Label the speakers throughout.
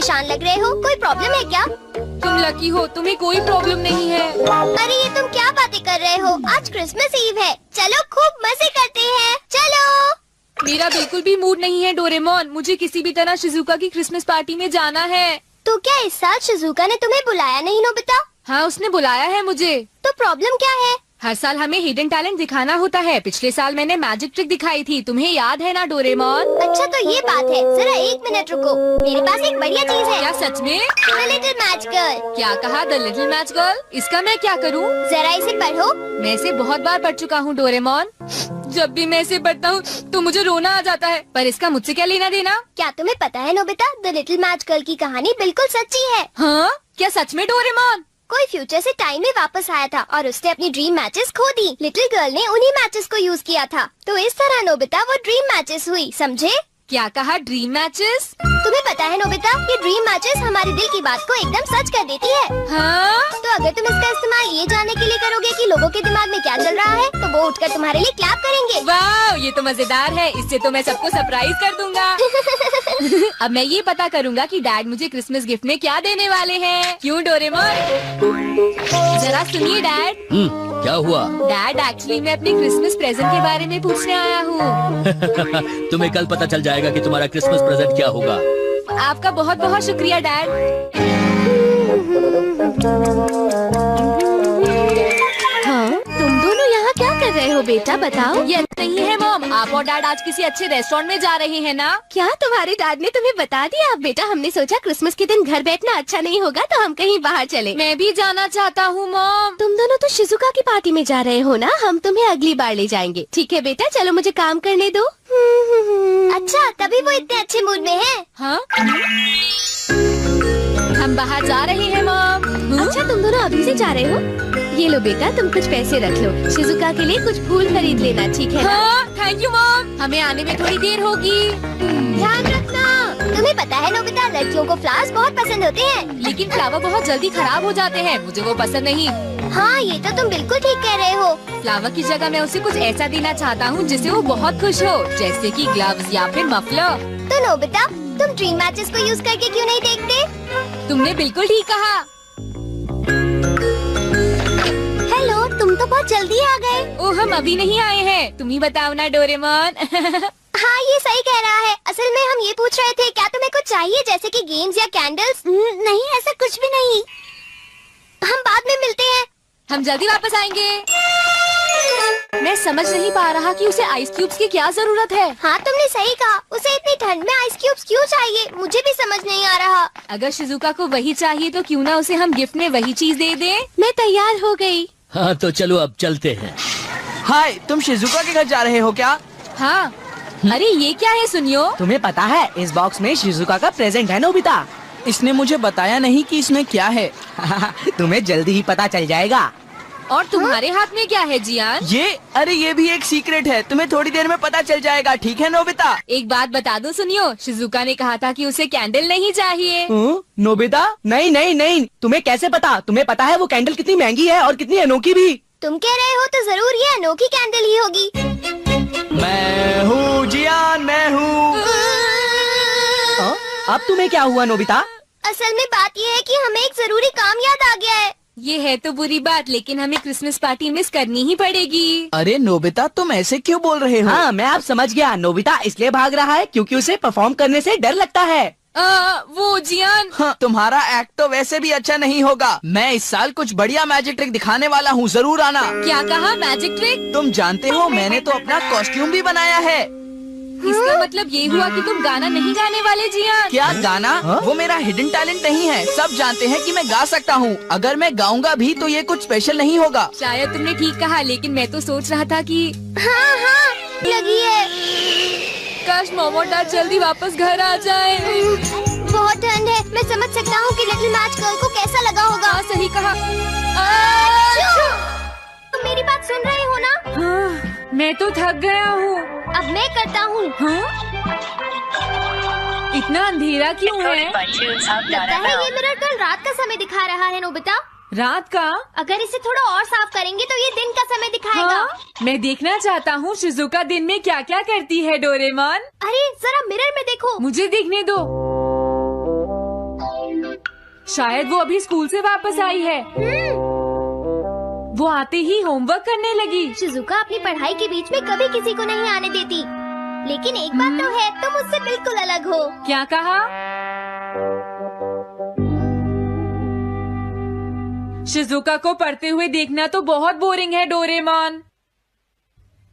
Speaker 1: परेशान लग रहे हो, कोई प्रॉब्लम है क्या?
Speaker 2: तुम लकी हो, तुम्हें कोई प्रॉब्लम नहीं है।
Speaker 1: अरे ये तुम क्या बातें कर रहे हो? आज क्रिसमस ईव है, चलो खूब मजे करते हैं, चलो।
Speaker 2: मेरा बिल्कुल भी मूड नहीं है डोरेमोन, मुझे किसी भी तरह शिजुका की क्रिसमस पार्टी में जाना है।
Speaker 1: तो क्या इस साल शिजुका ने तुम्हें बुलाया नहीं नोबिता?
Speaker 2: हाँ, उसने बुलाया है मुझे।
Speaker 1: तो प्रॉब्लम क्या है?
Speaker 2: हर साल हमें हिडन टैलेंट दिखाना होता है। पिछले साल मैंने मैजिक ट्रिक दिखाई थी, तुम्हें याद है ना डोरेमोन?
Speaker 1: अच्छा तो ये बात है, जरा एक मिनट रुको, मेरे पास एक बढ़िया चीज है।
Speaker 2: क्या सच में?
Speaker 1: The little match girl.
Speaker 2: क्या कहा? The little match girl? इसका मैं क्या करूँ?
Speaker 1: जरा इसे पढ़ो।
Speaker 2: मैं इसे बहुत बार पढ़ चुका हूँ डोरेमोन। जब भी मैं इसे पढ़ता हूँ तो मुझे रोना आ जाता है, पर इसका मुझसे क्या लेना देना?
Speaker 1: क्या तुम्हें पता है Nobita, the little match girl की कहानी बिल्कुल सच्ची है।
Speaker 2: हाँ, क्या सच में डोरेमोन?
Speaker 1: कोई फ्यूचर से टाइम में वापस आया था और उसने अपनी ड्रीम मैचेस खो दी। लिटिल गर्ल ने उन्हीं मैचेस को यूज किया था, तो इस तरह नोबिता वो ड्रीम मैचेस हुई, समझे?
Speaker 2: क्या कहा? Dream matches?
Speaker 1: तुम्हें पता है नोबिता, ये ड्रीम मैचेस हमारे दिल की बात को एकदम सच कर देती है।
Speaker 2: हाँ?
Speaker 1: तो अगर तुम इसका इस्तेमाल ये जानने के लिए करोगे कि लोगों के दिमाग में क्या चल रहा है, तो वो उठकर तुम्हारे लिए क्लैप करेंगे।
Speaker 2: वाह, ये तो मजेदार है, इससे तो मैं सबको सरप्राइज कर दूंगा। अब मैं ये पता करूंगा कि डैड मुझे क्रिसमस गिफ्ट में क्या देने वाले हैं। क्यों डोरेमोन? जरा सुनिए डैड।
Speaker 3: क्या हुआ?
Speaker 2: डैड, एक्चुअली मैं अपने क्रिसमस प्रेजेंट के बारे में पूछने आया हूँ।
Speaker 3: तुम्हें कल पता चल जाएगा कि तुम्हारा क्रिसमस प्रेजेंट क्या होगा।
Speaker 2: आपका बहुत बहुत शुक्रिया डैड।
Speaker 4: हाँ, तुम दोनों यहाँ क्या कर रहे हो बेटा, बताओ।
Speaker 2: ये नहीं है मॉम, आप और डैड आज किसी अच्छे रेस्टोरेंट में जा रहे हैं ना?
Speaker 4: क्या तुम्हारे डैड ने तुम्हें बता दिया? बेटा, हमने सोचा क्रिसमस के दिन घर बैठना अच्छा नहीं होगा, तो हम कहीं बाहर चले।
Speaker 2: मैं भी जाना चाहता हूँ मॉम।
Speaker 4: तुम दोनों तो शिजुका की पार्टी में जा रहे हो ना, हम तुम्हें अगली बार ले जाएंगे। ठीक है बेटा, चलो मुझे काम करने दो।
Speaker 1: अच्छा, तभी वो इतने अच्छे मूड में है।
Speaker 2: हाँ? हम बाहर जा रहे हैं मॉम।
Speaker 4: अच्छा, तुम दोनों अभी से जा रहे हो? ये लो बेटा, तुम कुछ पैसे रख लो, शिजुका के लिए कुछ फूल खरीद लेना, ठीक है ना?
Speaker 2: हाँ, थैंक यू मॉम, हमें आने में थोड़ी देर होगी।
Speaker 1: ध्यान रखना। तुम्हें पता है नोबिता, लड़कियों को फ्लावर्स बहुत पसंद होते हैं।
Speaker 2: लेकिन फ्लावर बहुत जल्दी खराब हो जाते हैं, मुझे वो पसंद नहीं।
Speaker 1: हाँ, ये तो तुम बिल्कुल ठीक कह रहे हो।
Speaker 2: फ्लावर की जगह मैं उसे कुछ ऐसा देना चाहता हूँ जिससे वो बहुत खुश हो, जैसे कि ग्लव्स या फिर मफलर।
Speaker 1: तो नोबिता, तुम ड्रीम मैचेस को यूज करके क्यों नहीं देखते?
Speaker 2: तुमने बिल्कुल ठीक कहा।
Speaker 1: हेलो, तुम तो बहुत जल्दी आ गए।
Speaker 2: ओह, हम अभी नहीं आए हैं, तुम ही बताओ ना डोरेमोन।
Speaker 1: हाँ, ये सही कह रहा है। असल में हम ये पूछ रहे थे, क्या तुम्हें कुछ चाहिए, जैसे कि गेम्स या कैंडल्स? नहीं, ऐसा कुछ भी नहीं। हम बाद में मिलते हैं।
Speaker 2: हम जल्दी वापस आएंगे। मैं समझ नहीं पा रहा कि उसे आइस क्यूब्स की क्या जरूरत है।
Speaker 1: हाँ, तुमने सही कहा, उसे इतनी ठंड में आइस क्यूब्स क्यों चाहिए, मुझे भी समझ नहीं आ रहा।
Speaker 2: अगर शिजुका को वही चाहिए तो क्यों ना उसे हम गिफ्ट में वही चीज दे दें।
Speaker 4: मैं तैयार हो गई।
Speaker 3: हाँ, तो चलो अब चलते हैं।
Speaker 5: हाय, तुम शिजुका के घर जा रहे हो क्या?
Speaker 2: हाँ। अरे ये क्या है सुनियो?
Speaker 5: तुम्हें पता है, इस बॉक्स में शिजुका का प्रेजेंट है नोबिता। इसने मुझे बताया नहीं कि इसमें क्या है। तुम्हें जल्दी ही पता चल जाएगा।
Speaker 2: और तुम्हारे हाथ में क्या है जियान?
Speaker 5: अरे ये भी एक सीक्रेट है, तुम्हें थोड़ी देर में पता चल जाएगा, ठीक है नोबिता?
Speaker 2: एक बात बता दो सुनियो, शिजुका ने कहा था कि उसे कैंडल नहीं चाहिए।
Speaker 5: नोबिता, नहीं नहीं नहीं, तुम्हें कैसे पता? तुम्हें पता है वो कैंडल कितनी महंगी है और कितनी अनोखी भी।
Speaker 1: तुम कह रहे हो तो जरूर ये अनोखी कैंडल ही होगी।
Speaker 5: मैं हूँ जियान, मैं हूँ। अब तुम्हें क्या हुआ नोबिता?
Speaker 1: असल में बात ये है कि हमें एक जरूरी काम याद आ गया है।
Speaker 2: ये है तो बुरी बात, लेकिन हमें क्रिसमस पार्टी मिस करनी ही पड़ेगी।
Speaker 5: अरे नोबिता, तुम ऐसे क्यों बोल रहे हो? हाँ, मैं अब समझ गया। नोबिता इसलिए भाग रहा है क्योंकि उसे परफॉर्म करने से डर लगता है।
Speaker 2: वो जियान।
Speaker 5: हाँ, तुम्हारा एक्ट तो वैसे भी अच्छा नहीं होगा। मैं इस साल कुछ बढ़िया मैजिक ट्रिक दिखाने वाला हूँ, जरूर आना।
Speaker 2: क्या कहा? Magic trick?
Speaker 5: तुम जानते हो, मैंने तो अपना कॉस्ट्यूम भी बनाया है।
Speaker 2: इसका मतलब ये हुआ कि तुम गाना नहीं गाने वाले जियान?
Speaker 5: क्या गाना? वो मेरा हिडन टैलेंट नहीं है, सब जानते हैं कि मैं गा सकता हूँ। अगर मैं गाऊंगा भी तो ये कुछ स्पेशल नहीं होगा।
Speaker 2: शायद तुमने ठीक कहा, लेकिन मैं तो सोच रहा था कि
Speaker 1: हाँ हाँ, लगी है।
Speaker 2: काश मॉम और डैड जल्दी वापस घर आ जाए।
Speaker 1: बहुत ठंड है, मैं समझ सकता हूँ कि लिटिल मैच गर्ल को कैसा लगा होगा।
Speaker 2: हाँ, सही कहा।
Speaker 1: तुम मेरी बात सुन रहे हो ना?
Speaker 2: हाँ, मैं तो थक गया हूँ।
Speaker 1: अब मैं करता हूँ।
Speaker 2: हाँ? इतना अंधेरा क्यों है?
Speaker 1: लगता है ये मिरर कल रात का समय दिखा रहा है नोबिता।
Speaker 2: रात का?
Speaker 1: अगर इसे थोड़ा और साफ करेंगे तो ये दिन का समय दिखाएगा।
Speaker 2: हाँ? मैं देखना चाहता हूँ शिजुका दिन में क्या क्या करती है डोरेमोन।
Speaker 1: अरे जरा मिरर में देखो।
Speaker 2: मुझे देखने दो। शायद वो अभी स्कूल से वापस आई है। वो आते ही होमवर्क करने लगी।
Speaker 1: शिजुका अपनी पढ़ाई के बीच में कभी किसी को नहीं आने देती, लेकिन एक बात तो है, तुम मुझसे बिल्कुल अलग हो।
Speaker 2: क्या कहा? शिजुका को पढ़ते हुए देखना तो बहुत बोरिंग है डोरेमोन।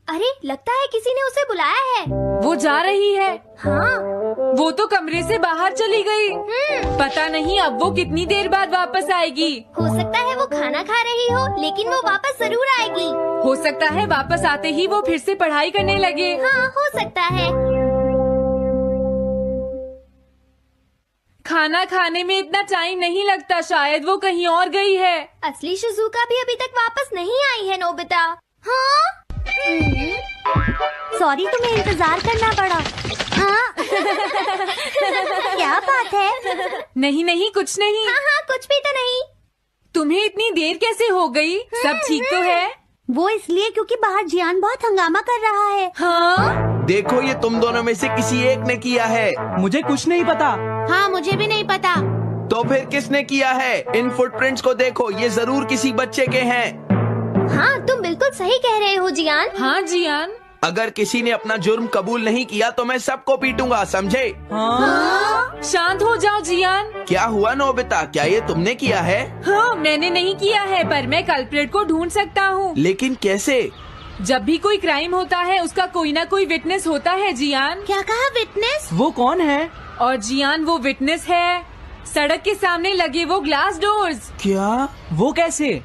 Speaker 1: अरे लगता है किसी ने उसे बुलाया है।
Speaker 2: वो जा रही है।
Speaker 1: हाँ।
Speaker 2: वो तो कमरे से बाहर चली गई। पता नहीं अब वो कितनी देर बाद वापस आएगी।
Speaker 1: हो सकता है वो खाना खा रही हो, लेकिन वो वापस जरूर आएगी।
Speaker 2: हो सकता है वापस आते ही वो फिर से पढ़ाई करने लगे।
Speaker 1: हाँ, हो सकता है।
Speaker 2: खाना खाने में इतना टाइम नहीं लगता, शायद वो कहीं और गई है।
Speaker 1: असली शिजुका भी अभी तक वापस नहीं आई है नोबिता। हाँ? सॉरी, तुम्हें इंतजार करना पड़ा। हाँ? क्या बात है?
Speaker 2: नहीं नहीं, कुछ नहीं।
Speaker 1: हाँ हाँ, कुछ भी तो नहीं।
Speaker 2: तुम्हें इतनी देर कैसे हो गई? सब ठीक तो है?
Speaker 1: वो इसलिए क्योंकि बाहर जियान बहुत हंगामा कर रहा है।
Speaker 2: हाँ?
Speaker 6: देखो, ये तुम दोनों में से किसी एक ने किया है।
Speaker 5: मुझे कुछ नहीं पता।
Speaker 1: हाँ, मुझे भी नहीं पता।
Speaker 6: तो फिर किसने किया है? इन फुटप्रिंट्स को देखो, ये जरूर किसी बच्चे के हैं।
Speaker 1: हाँ, तुम बिल्कुल सही कह रहे हो जियान।
Speaker 2: हाँ जियान।
Speaker 6: अगर किसी ने अपना जुर्म कबूल नहीं किया तो मैं सबको पीटूंगा, समझे?
Speaker 2: हाँ? शांत हो जाओ जियान।
Speaker 6: क्या हुआ नोबिता, क्या ये तुमने किया है?
Speaker 2: हाँ, मैंने नहीं किया है, पर मैं कल्प्रेट को ढूंढ सकता हूँ।
Speaker 6: लेकिन कैसे?
Speaker 2: जब भी कोई क्राइम होता है उसका कोई ना कोई विटनेस होता है जियान।
Speaker 1: क्या कहा, विटनेस?
Speaker 5: वो कौन है?
Speaker 2: और जियान वो विटनेस है। सड़क के सामने लगे वो ग्लास डोर्स।
Speaker 6: क्या?
Speaker 5: वो कैसे?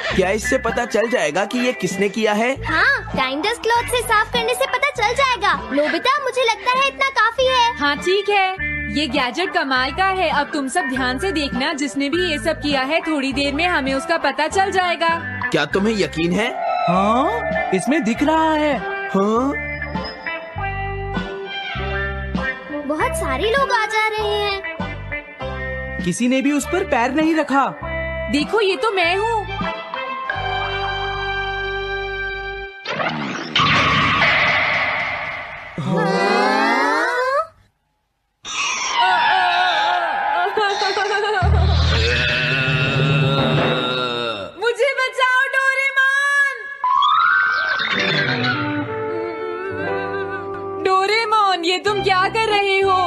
Speaker 6: क्या इससे पता चल जाएगा कि ये किसने किया है?
Speaker 1: हाँ, टाइम डस्ट क्लॉथ से साफ करने से पता चल जाएगा। नोबिता, मुझे लगता है इतना काफी है।
Speaker 2: हाँ ठीक है, ये गैजेट कमाल का है। अब तुम सब ध्यान से देखना, जिसने भी ये सब किया है थोड़ी देर में हमें उसका पता चल जाएगा।
Speaker 6: क्या तुम्हें यकीन है?
Speaker 5: हाँ, इसमें दिख रहा है।
Speaker 6: हाँ?
Speaker 1: बहुत सारे लोग आ जा रहे हैं।
Speaker 5: किसी ने भी उस पर पैर नहीं रखा।
Speaker 2: देखो, ये तो मैं हूँ। मुझे बचाओ डोरेमोन। डोरेमोन, ये तुम क्या कर रहे हो?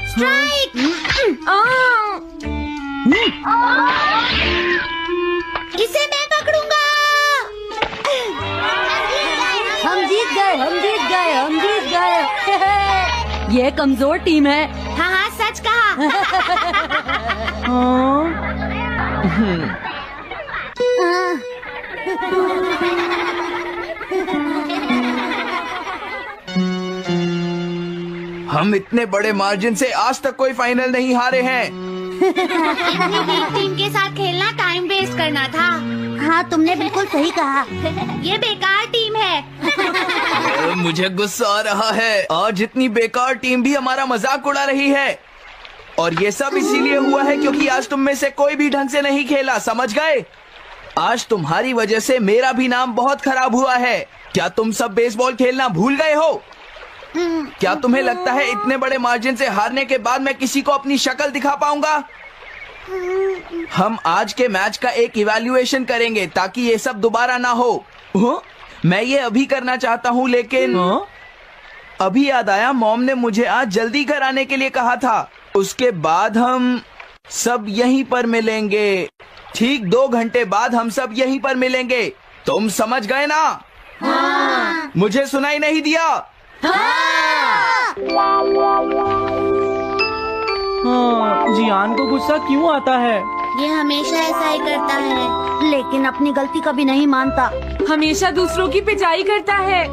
Speaker 1: स्ट्राइक! इसे मैं पकड़ूंगा।
Speaker 4: हम जीत गए, हम जीत गए, हम जीत गए। ये कमजोर टीम है।
Speaker 1: हाँ हाँ, सच कहा।
Speaker 6: हम इतने बड़े मार्जिन से आज तक कोई फाइनल नहीं हारे हैं।
Speaker 1: इतनी वीक टीम के साथ खेलना टाइम वेस्ट करना था। हाँ, तुमने बिल्कुल सही कहा। ये बेकार टीम है।
Speaker 6: मुझे गुस्सा आ रहा है। आज इतनी बेकार टीम भी हमारा मजाक उड़ा रही है, और ये सब इसीलिए हुआ है क्योंकि आज तुम में से कोई भी ढंग से नहीं खेला, समझ गए? आज तुम्हारी वजह से मेरा भी नाम बहुत खराब हुआ है। क्या तुम सब बेसबॉल खेलना भूल गए हो? क्या तुम्हें लगता है इतने बड़े मार्जिन से हारने के बाद मैं किसी को अपनी शक्ल दिखा पाऊंगा? हम आज के मैच का एक इवैल्यूएशन करेंगे ताकि ये सब दोबारा ना हो। मैं ये अभी करना चाहता हूँ, लेकिन अभी याद आया मॉम ने मुझे आज जल्दी घर आने के लिए कहा था। उसके बाद हम सब यहीं पर मिलेंगे। ठीक 2 घंटे बाद हम सब यहीं पर मिलेंगे। तुम समझ गए ना? हाँ। मुझे सुनाई नहीं दिया?
Speaker 5: हाँ, जियान को गुस्सा क्यों आता है?
Speaker 1: ये हमेशा ऐसा ही करता है, लेकिन अपनी गलती कभी नहीं मानता।
Speaker 2: हमेशा दूसरों की पिटाई करता है।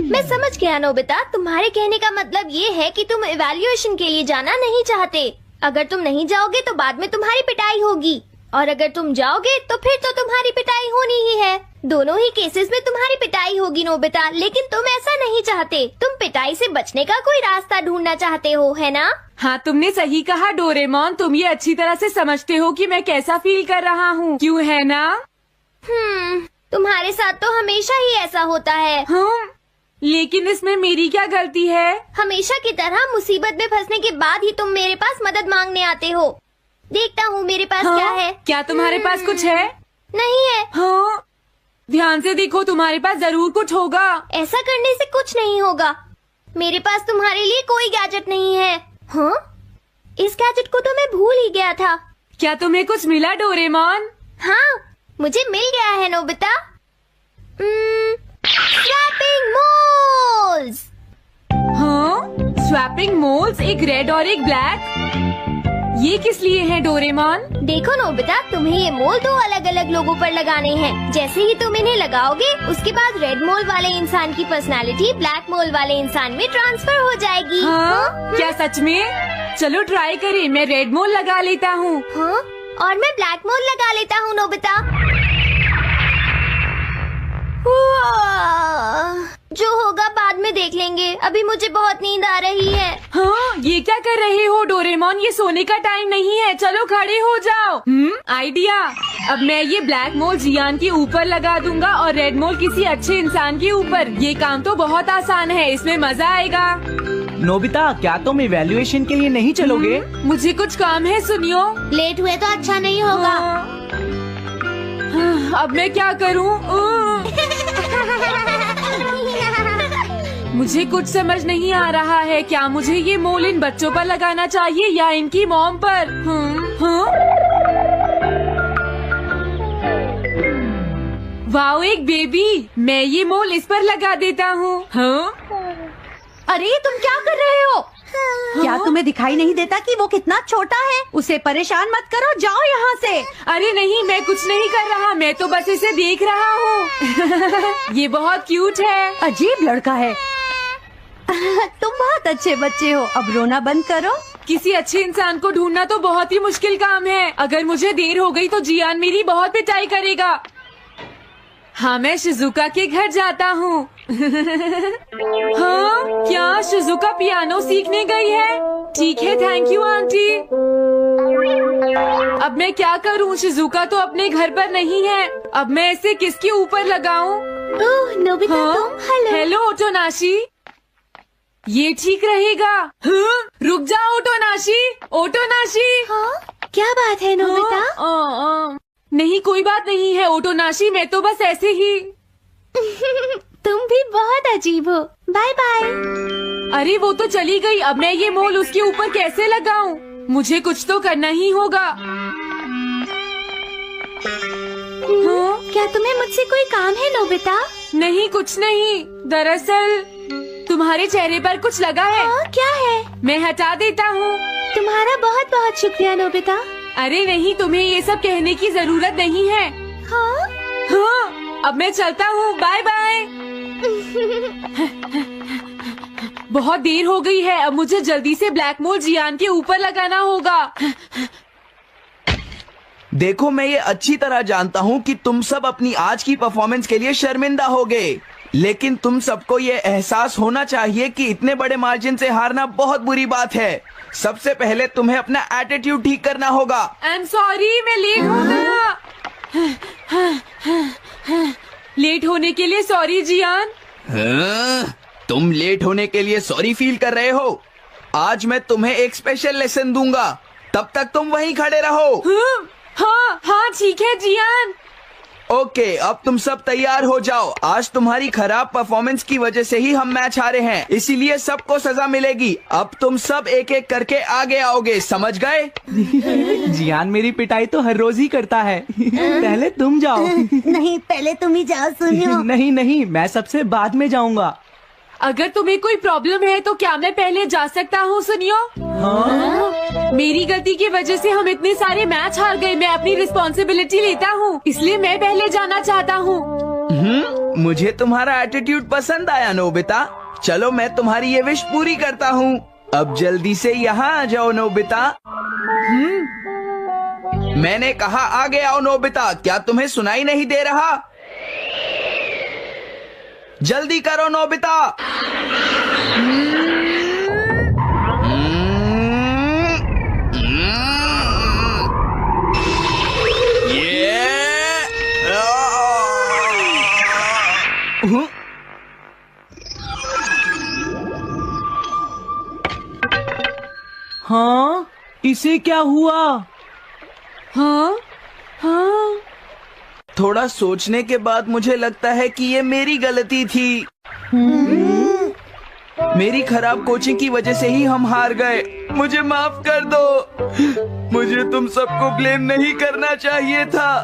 Speaker 1: मैं समझ गया नोबिता, तुम्हारे कहने का मतलब ये है कि तुम इवैल्यूएशन के लिए जाना नहीं चाहते। अगर तुम नहीं जाओगे तो बाद में तुम्हारी पिटाई होगी, और अगर तुम जाओगे तो फिर तो तुम्हारी पिटाई होनी ही है। दोनों ही केसेस में तुम्हारी पिटाई होगी नोबिता, लेकिन तुम ऐसा नहीं चाहते। तुम पिटाई से बचने का कोई रास्ता ढूंढना चाहते हो, है ना?
Speaker 2: हाँ, तुमने सही कहा डोरेमोन। तुम ये अच्छी तरह से समझते हो कि मैं कैसा फील कर रहा हूँ, क्यों है ना?
Speaker 1: तुम्हारे साथ तो हमेशा ही ऐसा होता है।
Speaker 2: लेकिन इसमें मेरी क्या गलती है?
Speaker 1: हमेशा की तरह मुसीबत में फंसने के बाद ही तुम मेरे पास मदद मांगने आते हो। देखता हूँ मेरे पास क्या है।
Speaker 2: क्या तुम्हारे पास कुछ है?
Speaker 1: नहीं है।
Speaker 2: हाँ, ध्यान से देखो, तुम्हारे पास जरूर कुछ होगा।
Speaker 1: ऐसा करने से कुछ नहीं होगा। मेरे पास तुम्हारे लिए कोई गैजेट नहीं है। हाँ, इस गैजेट को तो मैं भूल ही गया था।
Speaker 2: क्या तुम्हें कुछ मिला डोरेमोन?
Speaker 1: हाँ, मुझे मिल गया है नोबिता। Swapping moles.
Speaker 2: हाँ, स्वैपिंग मोल्स, एक रेड और एक ब्लैक। ये किस लिए है डोरेमोन?
Speaker 1: देखो नोबिता, तुम्हें ये मोल दो अलग अलग लोगों पर लगाने हैं। जैसे ही तुम इन्हें लगाओगे, उसके बाद रेड मोल वाले इंसान की पर्सनालिटी ब्लैक मोल वाले इंसान में ट्रांसफर हो जाएगी।
Speaker 2: हाँ? क्या सच में? चलो ट्राई करें। मैं रेड मोल लगा लेता हूँ।
Speaker 1: हाँ? और मैं ब्लैक मोल लगा लेता हूँ नोबिता। जो होगा बाद में देख लेंगे। अभी मुझे बहुत नींद आ रही है।
Speaker 2: हाँ, ये क्या कर रहे हो डोरेमोन? ये सोने का टाइम नहीं है। चलो खड़े हो जाओ। आइडिया। अब मैं ये ब्लैक मोल जियान के ऊपर लगा दूंगा और रेड मोल किसी अच्छे इंसान के ऊपर। ये काम तो बहुत आसान है, इसमें मजा आएगा।
Speaker 5: नोबिता, क्या तुम इवैल्यूएशन के लिए नहीं चलोगे?
Speaker 2: मुझे कुछ काम है, सुनियो।
Speaker 1: लेट हुए तो अच्छा नहीं होगा।
Speaker 2: अब मैं क्या करूँ? मुझे कुछ समझ नहीं आ रहा है। क्या मुझे ये मोल इन बच्चों पर लगाना चाहिए या इनकी मॉम पर? वाओ, एक बेबी। मैं ये मोल इस पर लगा देता हूँ।
Speaker 7: अरे तुम क्या कर रहे हो? क्या तुम्हें दिखाई नहीं देता कि वो कितना छोटा है? उसे परेशान मत करो, जाओ यहाँ से।
Speaker 2: अरे नहीं, मैं कुछ नहीं कर रहा। मैं तो बस इसे देख रहा हूँ। ये बहुत क्यूट है।
Speaker 7: अजीब लड़का है। तुम बहुत अच्छे बच्चे हो, अब रोना बंद करो।
Speaker 2: किसी अच्छे इंसान को ढूंढना तो बहुत ही मुश्किल काम है। अगर मुझे देर हो गई तो जियान मेरी बहुत पिटाई करेगा। हाँ, मैं शिजुका के घर जाता हूँ। हाँ, क्या शिजुका पियानो सीखने गई है? ठीक है, थैंक यू आंटी। अब मैं क्या करूँ? शिजुका तो अपने घर पर नहीं है। अब मैं इसे किसके ऊपर लगाऊं?
Speaker 1: ओह नोबिता, तुम।
Speaker 2: हेलो ओटोनाशी। ये ठीक रहेगा। हाँ? रुक जाओ ओटोनाशी। ओटोनाशी।
Speaker 1: हाँ? क्या बात है नोबिता?
Speaker 2: नहीं, कोई बात नहीं है ओटोनाशी, मैं तो बस ऐसे ही।
Speaker 1: तुम भी बहुत अजीब हो। Bye bye.
Speaker 2: अरे वो तो चली गई। अब मैं ये मोल उसके ऊपर कैसे लगाऊं? मुझे कुछ तो करना ही होगा।
Speaker 1: क्या तुम्हें मुझसे कोई काम है नोबिता?
Speaker 2: नहीं, कुछ नहीं। दरअसल तुम्हारे चेहरे पर कुछ लगा है।
Speaker 1: क्या है?
Speaker 2: मैं हटा देता हूँ।
Speaker 1: तुम्हारा बहुत बहुत शुक्रिया नोबिता।
Speaker 2: अरे नहीं, तुम्हें ये सब कहने की जरूरत नहीं है। हाँ, अब मैं चलता हूँ। Bye bye. बहुत देर हो गई है। अब मुझे जल्दी से ब्लैक मोल जियान के ऊपर लगाना होगा।
Speaker 6: देखो, मैं ये अच्छी तरह जानता हूँ कि तुम सब अपनी आज की परफॉर्मेंस के लिए शर्मिंदा होगे, लेकिन तुम सबको ये एहसास होना चाहिए कि इतने बड़े मार्जिन से हारना बहुत बुरी बात है। सबसे पहले तुम्हें अपना एटीट्यूड ठीक करना होगा।
Speaker 2: आई एम सॉरी, मैं लेट हो गया। लेट होने के लिए सॉरी जियान।
Speaker 6: तुम लेट होने के लिए सॉरी फील कर रहे हो? आज मैं तुम्हें एक स्पेशल लेसन दूंगा, तब तक तुम वहीं खड़े रहो।
Speaker 2: हाँ, ठीक है जियान।
Speaker 6: ओके, अब तुम सब तैयार हो जाओ। आज तुम्हारी खराब परफॉर्मेंस की वजह से ही हम मैच हारे हैं, इसीलिए सबको सजा मिलेगी। अब तुम सब एक एक करके आगे आओगे, समझ गए?
Speaker 5: जियान मेरी पिटाई तो हर रोज ही करता है। पहले तुम जाओ।
Speaker 7: नहीं, पहले तुम ही जाओ सुनियो।
Speaker 5: नहीं, मैं सबसे बाद में जाऊंगा।
Speaker 2: अगर तुम्हें कोई प्रॉब्लम है तो क्या मैं पहले जा सकता हूँ? सुनियो। मेरी गलती की वजह से हम इतने सारे मैच हार गए। मैं अपनी रिस्पॉन्सिबिलिटी लेता हूँ, इसलिए मैं पहले जाना चाहता हूँ।
Speaker 6: मुझे तुम्हारा एटीट्यूड पसंद आया नोबिता। चलो, मैं तुम्हारी ये विश पूरी करता हूँ। अब जल्दी से यहाँ आ जाओ नोबिता। मैंने कहा आगे आओ नोबिता। क्या तुम्हें सुनाई नहीं दे रहा? जल्दी करो नोबिता।
Speaker 5: हाँ, इसे क्या हुआ? हाँ हाँ।
Speaker 6: थोड़ा सोचने के बाद मुझे लगता है कि ये मेरी गलती थी। मेरी खराब कोचिंग की वजह से ही हम हार गए। मुझे माफ कर दो। मुझे तुम सबको ब्लेम नहीं करना चाहिए था।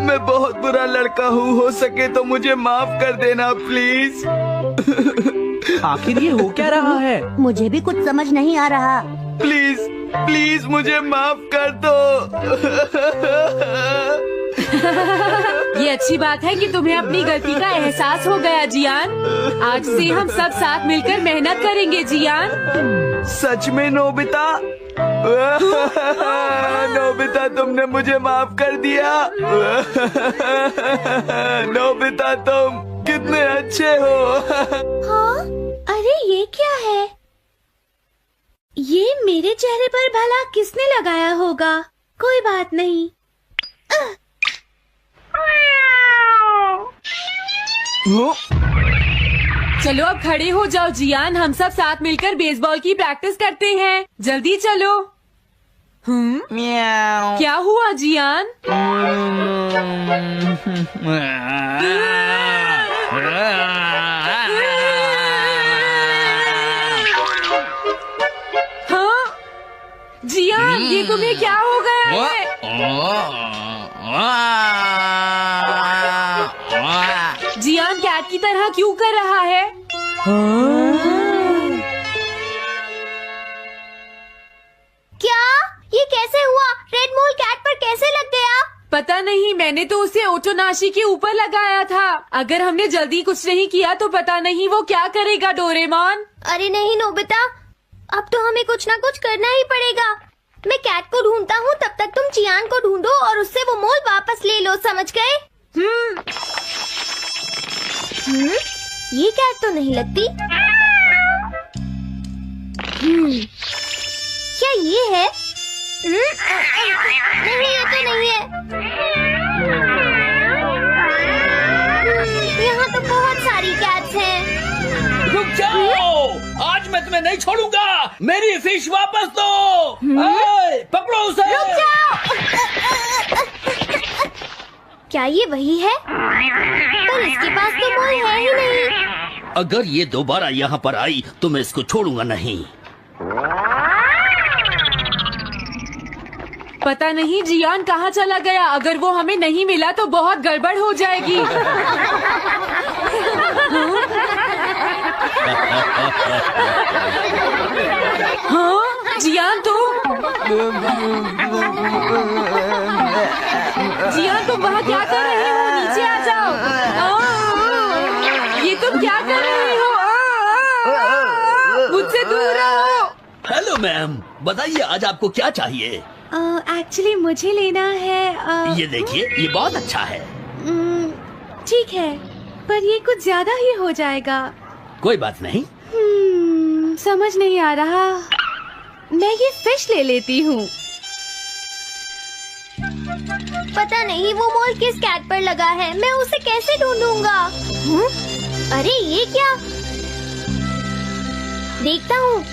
Speaker 6: मैं बहुत बुरा लड़का हूँ। हो सके तो मुझे माफ कर देना प्लीज।
Speaker 5: आखिर ये हो क्या रहा है?
Speaker 7: मुझे भी कुछ समझ नहीं आ रहा।
Speaker 6: प्लीज प्लीज मुझे माफ कर दो।
Speaker 2: ये अच्छी बात है कि तुम्हें अपनी गलती का एहसास हो गया जियान। आज से हम सब साथ मिलकर मेहनत करेंगे जियान।
Speaker 6: सच में नोबिता? नोबिता तुमने मुझे माफ कर दिया। नोबिता तुम कितने अच्छे हो।
Speaker 4: हाँ? अरे ये क्या है? ये मेरे चेहरे पर भला किसने लगाया होगा? कोई बात नहीं।
Speaker 2: चलो अब खड़े हो जाओ जियान। हम सब साथ मिलकर बेसबॉल की प्रैक्टिस करते हैं। जल्दी चलो।
Speaker 6: म्याऊ।
Speaker 2: क्या हुआ जियान? हाँ जियान, ये तुम्हें क्या हो गया है? जियान कैट की तरह क्यों कर रहा है?
Speaker 1: क्या ये कैसे हुआ? रेड मोल कैट पर कैसे लग गया?
Speaker 2: पता नहीं, मैंने तो उसे ओटोनाशी के ऊपर लगाया था। अगर हमने जल्दी कुछ नहीं किया तो पता नहीं वो क्या करेगा डोरेमोन।
Speaker 1: अरे नहीं नोबिता, अब तो हमें कुछ ना कुछ करना ही पड़ेगा। मैं कैट को ढूंढता हूँ, तब तक तुम चियान को ढूंढो और उससे वो मोल वापस ले लो, समझ गए? ये कैट तो नहीं लगती। क्या ये है? नहीं, ये तो नहीं है। यहाँ तो बहुत सारी कैट्स हैं।
Speaker 3: रुक जाओ, आज मैं तुम्हें नहीं छोड़ूंगा। मेरी फिश वापस दो। पकड़ो उसे।
Speaker 1: रुक जाओ। क्या ये वही है? पर इसके पास तो मोल है ही नहीं।
Speaker 3: अगर ये दोबारा यहाँ पर आई तो मैं इसको छोड़ूंगा नहीं।
Speaker 2: पता नहीं जियान कहाँ चला गया। अगर वो हमें नहीं मिला तो बहुत गड़बड़ हो जाएगी। हाँ जियान तुम वहाँ क्या कर रहे हो? नीचे आ जाओ। ये तुम क्या कर रहे हो? मुझसे दूर रहो।
Speaker 3: हेलो मैम, बताइए आज आपको क्या चाहिए?
Speaker 4: एक्चुअली मुझे लेना है।
Speaker 3: ये देखिए, ये बहुत अच्छा है।
Speaker 4: ठीक है, पर ये कुछ ज्यादा ही हो जाएगा।
Speaker 3: कोई बात नहीं।
Speaker 4: समझ नहीं आ रहा। मैं ये फिश ले लेती हूँ।
Speaker 1: पता नहीं वो मोल किस कैट पर लगा है। मैं उसे कैसे ढूंढूंगा? अरे ये क्या? देखता हूँ।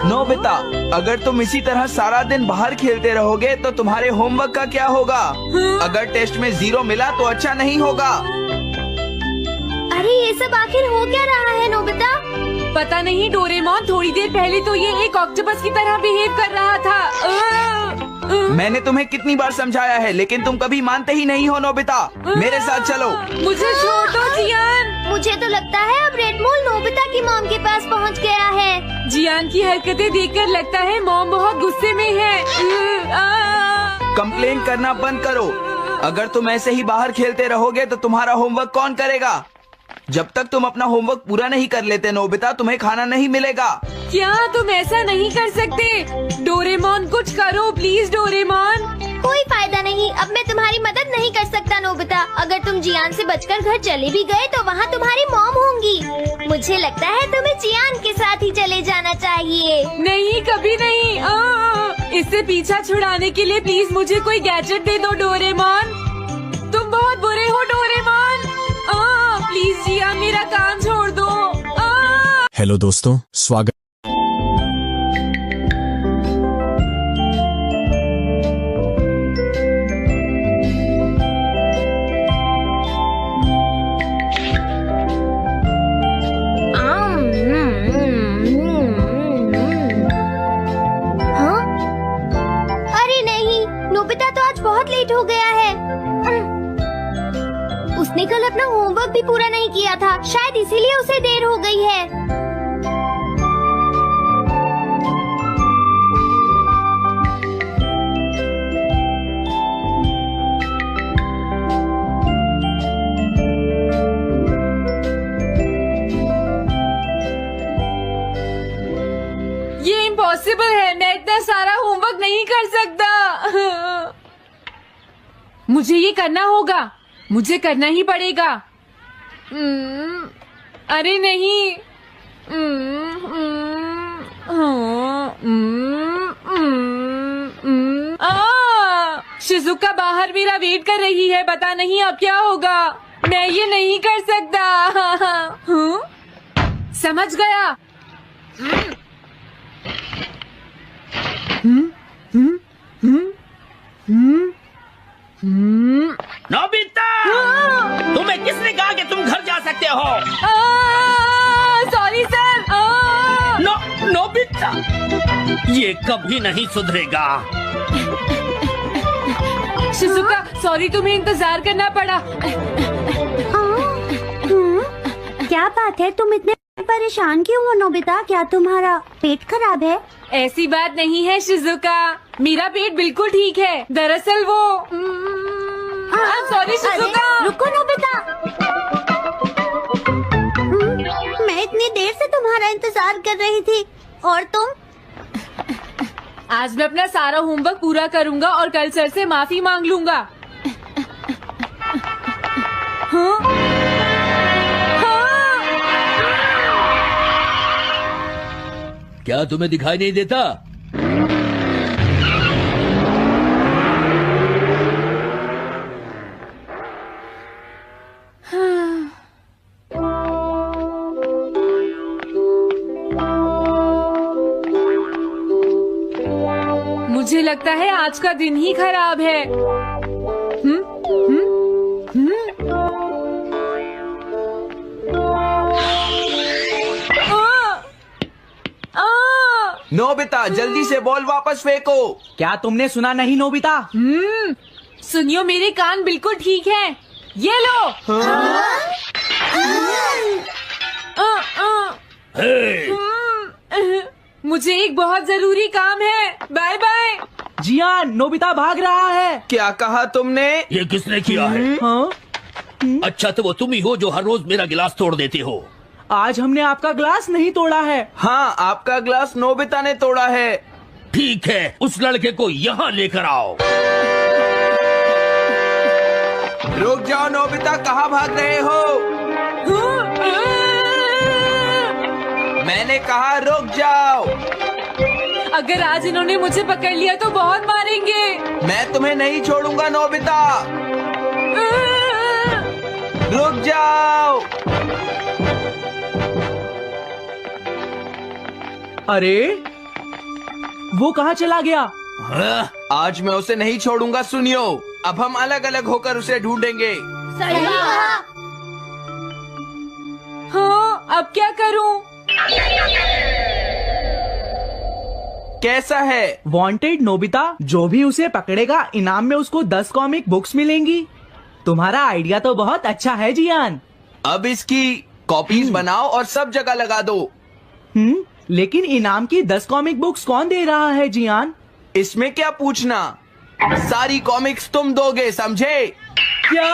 Speaker 6: नोबिता, अगर तुम इसी तरह सारा दिन बाहर खेलते रहोगे तो तुम्हारे होमवर्क का क्या होगा? अगर टेस्ट में 0 मिला तो अच्छा नहीं होगा।
Speaker 1: अरे ये सब आखिर हो क्या रहा है नोबिता?
Speaker 2: पता नहीं डोरेमोन, थोड़ी देर पहले तो ये एक ऑक्टोपस की तरह बिहेव कर रहा था।
Speaker 6: मैंने तुम्हें कितनी बार समझाया है, लेकिन तुम कभी मानते ही नहीं हो नोबिता। मेरे साथ चलो।
Speaker 2: मुझे छोड़ दो जियान।
Speaker 1: मुझे तो लगता है अब रेड मोल नोबिता की मॉम के पास पहुंच गया है।
Speaker 2: जियान की हरकतें देखकर लगता है मॉम बहुत गुस्से में है।
Speaker 6: कंप्लेन करना बंद करो। अगर तुम ऐसे ही बाहर खेलते रहोगे तो तुम्हारा होमवर्क कौन करेगा? जब तक तुम अपना होमवर्क पूरा नहीं कर लेते नोबिता, तुम्हें खाना नहीं मिलेगा।
Speaker 2: क्या तुम ऐसा नहीं कर सकते? डोरेमोन कुछ करो प्लीज डोरेमोन।
Speaker 1: कोई फायदा नहीं, अब मैं तुम्हारी मदद नहीं कर सकता नोबिता। अगर तुम जियान से बचकर घर चले भी गए तो वहाँ तुम्हारी मॉम होंगी। मुझे लगता है तुम्हें जियान के साथ ही चले जाना चाहिए।
Speaker 2: नहीं, कभी नहीं। इससे पीछा छुड़ाने के लिए प्लीज मुझे कोई गैजेट दे दो डोरेमोन। तुम बहुत बुरे हो डोरेमोन। प्लीज जियान मेरा काम छोड़ दो।
Speaker 8: हेलो दोस्तों, स्वागत।
Speaker 1: हाँ? अरे नहीं, नोबिता तो आज बहुत लेट हो गया है। उसने कल अपना होमवर्क भी पूरा नहीं किया था, शायद इसीलिए उसे देर हो गई है।
Speaker 2: ये इम्पॉसिबल है, मैं इतना सारा होमवर्क नहीं कर सकता। मुझे ये करना होगा, मुझे करना ही पड़ेगा। अरे नहीं। शिजुका बाहर मेरा वेट कर रही है, पता नहीं अब क्या होगा। मैं ये नहीं कर सकता। समझ गया।
Speaker 3: नोबिता, तुम्हें किसने कहा कि तुम घर जा सकते हो?
Speaker 2: Sorry sir.
Speaker 3: नोबिता, ये कभी नहीं सुधरेगा।
Speaker 2: शिजुका सॉरी, तुम्हें इंतजार करना पड़ा।
Speaker 7: क्या बात है, तुम इतने परेशान क्यों हो नोबिता? क्या तुम्हारा पेट खराब है?
Speaker 2: ऐसी बात नहीं है शिजुका, मेरा पेट बिल्कुल ठीक है। दरअसल वो सॉरी शिजुका।
Speaker 7: रुको नोबिता, मैं इतनी देर से तुम्हारा इंतजार कर रही थी और तुम?
Speaker 2: आज मैं अपना सारा होमवर्क पूरा करूंगा और कल सर से माफी मांग लूंगा। हाँ? हाँ?
Speaker 3: क्या तुम्हें दिखाई नहीं देता?
Speaker 2: मुझे लगता है आज का दिन ही खराब है।
Speaker 6: नोबिता, जल्दी से बॉल वापस फेंको।
Speaker 5: क्या तुमने सुना नहीं नोबिता?
Speaker 2: सुनियो, मेरे कान बिल्कुल ठीक हैं। ये लो। मुझे एक बहुत जरूरी काम है। Bye bye.
Speaker 5: जियान, नोबिता भाग रहा है।
Speaker 6: क्या कहा तुमने?
Speaker 3: ये किसने किया है?
Speaker 5: हाँ?
Speaker 3: अच्छा, तो वो तुम ही हो जो हर रोज मेरा गिलास तोड़ देते हो।
Speaker 5: आज हमने आपका ग्लास नहीं तोड़ा है।
Speaker 6: हाँ, आपका ग्लास नोबिता ने तोड़ा है।
Speaker 3: ठीक है, उस लड़के को यहाँ लेकर आओ।
Speaker 6: रुक जाओ नोबिता, कहाँ भाग रहे हो? मैंने कहा रुक जाओ।
Speaker 2: अगर आज इन्होंने मुझे पकड़ लिया तो बहुत मारेंगे।
Speaker 6: मैं तुम्हें नहीं छोड़ूंगा नोबिता, रुक जाओ।
Speaker 5: अरे वो कहाँ चला गया?
Speaker 6: आज मैं उसे नहीं छोड़ूंगा। सुनियो, अब हम अलग अलग होकर उसे ढूंढेंगे।
Speaker 1: सही कहा।
Speaker 2: हाँ, अब क्या करूं?
Speaker 6: कैसा है?
Speaker 5: वांटेड नोबिता, जो भी उसे पकड़ेगा इनाम में उसको 10 कॉमिक बुक्स मिलेंगी। तुम्हारा आइडिया तो बहुत अच्छा है जियान।
Speaker 6: अब इसकी कॉपीज बनाओ और सब जगह लगा दो।
Speaker 5: लेकिन इनाम की 10 कॉमिक बुक्स कौन दे रहा है जियान?
Speaker 6: इसमें क्या पूछना, सारी कॉमिक्स तुम दोगे, समझे?
Speaker 5: क्या?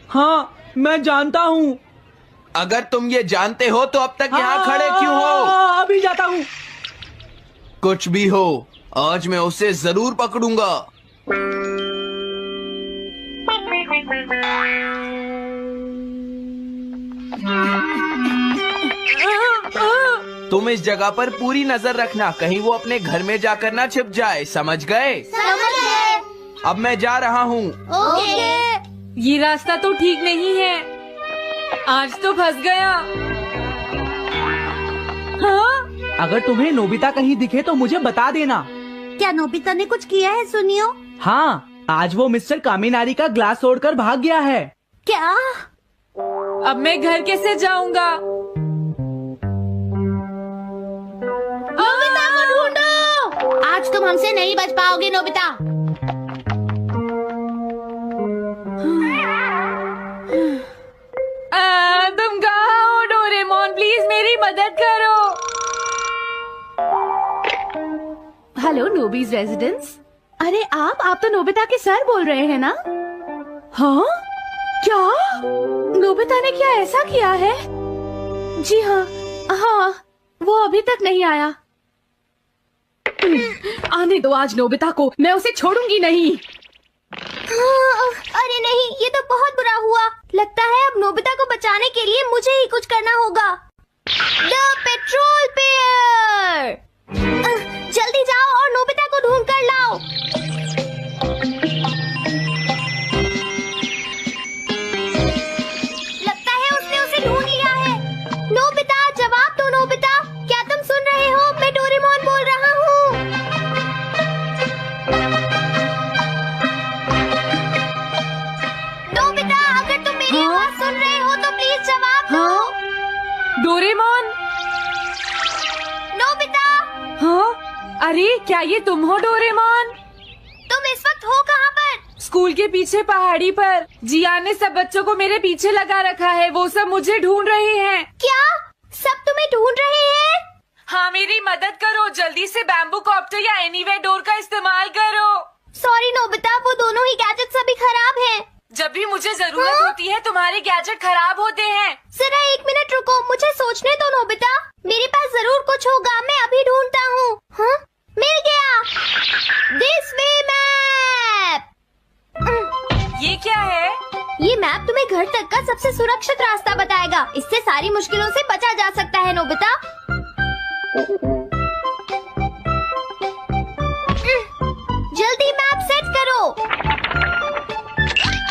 Speaker 5: हाँ, मैं जानता हूँ।
Speaker 6: अगर तुम ये जानते हो तो अब तक यहाँ खड़े क्यों हो?
Speaker 5: अभी जाता हूँ।
Speaker 6: कुछ भी हो, आज मैं उसे जरूर पकड़ूंगा। तुम इस जगह पर पूरी नजर रखना, कहीं वो अपने घर में जाकर ना छिप जाए, समझ गए?
Speaker 1: समझ गए।
Speaker 6: अब मैं जा रहा हूँ।
Speaker 1: ओके।
Speaker 2: ये रास्ता तो ठीक नहीं है, आज तो फंस गया। हाँ?
Speaker 5: अगर तुम्हें नोबिता कहीं दिखे तो मुझे बता देना।
Speaker 7: क्या नोबिता ने कुछ किया है सुनियो?
Speaker 5: हाँ, आज वो मिस्टर कामिनारी का ग्लास तोड़कर भाग गया है।
Speaker 7: क्या?
Speaker 2: अब मैं घर कैसे जाऊंगा?
Speaker 7: नोबिता को ढूंढो। आज तुम हमसे नहीं बच पाओगे नोबिता।
Speaker 2: तुम कहाँ हो डोरेमोन? प्लीज मेरी मदद करो।
Speaker 7: Hello Nobi's residence. अरे आप तो नोबिता के सर बोल रहे हैं ना? हाँ? क्या? नोबिता ने क्या ऐसा किया है? जी हाँ, हाँ, वो अभी तक नहीं आया। आने दो आज नोबिता को, मैं उसे छोड़ूंगी नहीं।
Speaker 1: अरे नहीं, ये तो बहुत बुरा हुआ। लगता है अब नोबिता को बचाने के लिए मुझे ही कुछ करना होगा। द पेट्रोल पेयर, जल्दी जाओ और नोबिता को ढूंढ कर लाओ। लगता है उसने उसे ढूंढ लिया है। नोबिता, जवाब दो नोबिता, क्या तुम सुन रहे हो? मैं डोरेमोन बोल रहा हूँ। नोबिता, अगर तुम मेरी आवाज सुन रहे हो तो प्लीज जवाब दो।
Speaker 2: डोरेमोन?
Speaker 1: नोबिता,
Speaker 2: हाँ? अरे क्या ये तुम हो डोरेमोन?
Speaker 1: तुम इस वक्त हो कहाँ पर?
Speaker 2: स्कूल के पीछे पहाड़ी पर। जियान ने सब बच्चों को मेरे पीछे लगा रखा है, वो सब मुझे ढूंढ रहे हैं।
Speaker 1: क्या सब तुम्हें ढूंढ रहे हैं?
Speaker 2: हाँ, मेरी मदद करो, जल्दी से बैम्बू कॉप्टर या एनीवेयर डोर का इस्तेमाल करो।
Speaker 1: सॉरी नोबिता, वो दोनों ही गैजेट्स अभी खराब हैं।
Speaker 2: जब भी मुझे जरूरत होती है तुम्हारे गैजेट खराब होते हैं।
Speaker 1: जरा 1 मिनट रुको, मुझे सोचने दो नोबिता। मेरे पास जरूर कुछ होगा, मैं अभी ढूंढता हूँ। हाँ? मिल गया। This way map.
Speaker 2: ये क्या है?
Speaker 1: ये मैप तुम्हें घर तक का सबसे सुरक्षित रास्ता बताएगा। इससे सारी मुश्किलों से बचा जा सकता है नोबिता। जल्दी मैप सेट करो।